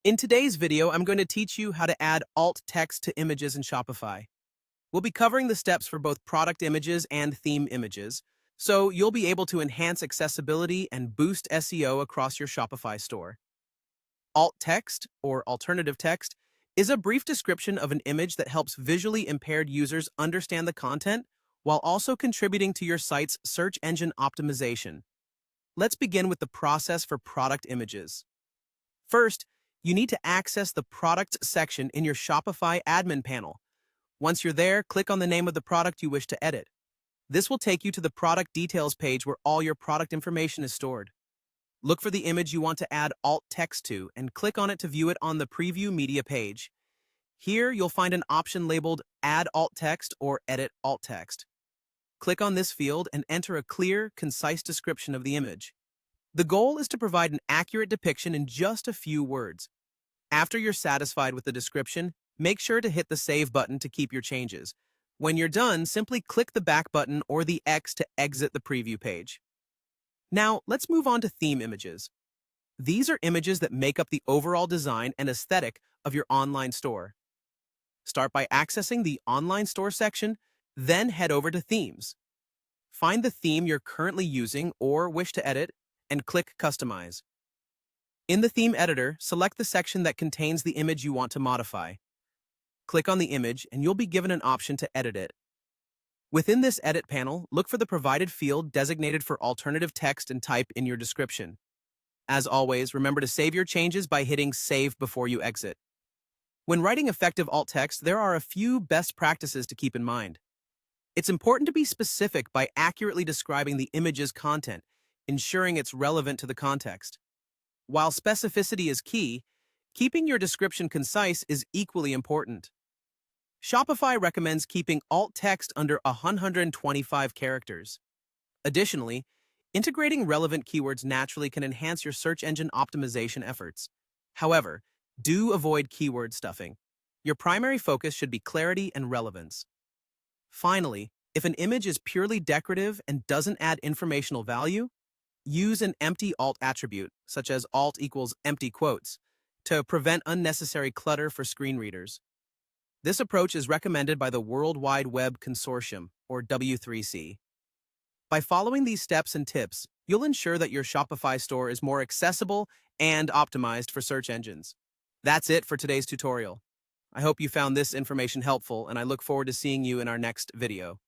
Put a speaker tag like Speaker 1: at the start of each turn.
Speaker 1: In today's video, I'm going to teach you how to add alt text to images in Shopify. We'll be covering the steps for both product images and theme images, so you'll be able to enhance accessibility and boost SEO across your Shopify store. Alt text, or alternative text, is a brief description of an image that helps visually impaired users understand the content while also contributing to your site's search engine optimization. Let's begin with the process for product images. First, you need to access the Products section in your Shopify admin panel. Once you're there, click on the name of the product you wish to edit. This will take you to the product details page where all your product information is stored. Look for the image you want to add alt text to and click on it to view it on the Preview Media page. Here, you'll find an option labeled Add Alt Text or Edit Alt Text. Click on this field and enter a clear, concise description of the image. The goal is to provide an accurate depiction in just a few words. After you're satisfied with the description, make sure to hit the Save button to keep your changes. When you're done, simply click the back button or the X to exit the preview page. Now, let's move on to theme images. These are images that make up the overall design and aesthetic of your online store. Start by accessing the Online Store section, then head over to Themes. Find the theme you're currently using or wish to edit, and click Customize. In the theme editor, select the section that contains the image you want to modify. Click on the image and you'll be given an option to edit it. Within this edit panel, look for the provided field designated for alternative text and type in your description. As always, remember to save your changes by hitting Save before you exit. When writing effective alt text, there are a few best practices to keep in mind. It's important to be specific by accurately describing the image's content, ensuring it's relevant to the context. While specificity is key, keeping your description concise is equally important. Shopify recommends keeping alt text under 125 characters. Additionally, integrating relevant keywords naturally can enhance your search engine optimization efforts. However, do avoid keyword stuffing. Your primary focus should be clarity and relevance. Finally, if an image is purely decorative and doesn't add informational value, use an empty alt attribute, such as alt equals empty quotes, to prevent unnecessary clutter for screen readers. This approach is recommended by the World Wide Web Consortium, or W3C. By following these steps and tips, you'll ensure that your Shopify store is more accessible and optimized for search engines. That's it for today's tutorial. I hope you found this information helpful, and I look forward to seeing you in our next video.